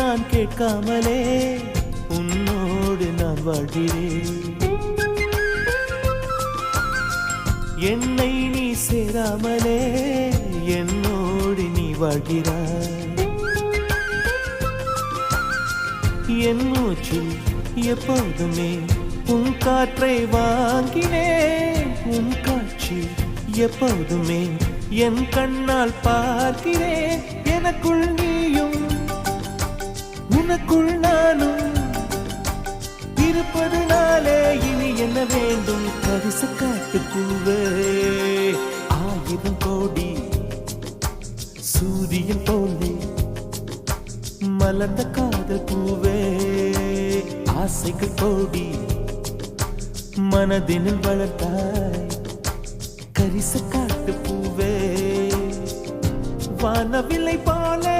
நான் கேட்காமலே உன்னோடு நான் வாழ்கிறேன். என்னை நீ சேராமலே என்னோடு நீ வாழ்கிறாய். என் மூச்சில் எப்போதுமே உன் காற்றை வாங்கினேன். உன் காட்சி எப்போதுமே என் கண்ணால் பார்க்கிறேன். எனக்குள் நீயும் உனக்குள் நானும் இருப்பதுனாலே இனி என்ன வேண்டும்? கரிச காட்டு பூவே, 1000 கோடி சூரியன் போலே மலர்ந்த காதல் பூவே, ஆசைகள் கோடி மனதினில் வளர்த்தாய். கரிச காட்டு பூவே, வானவில்லை போலே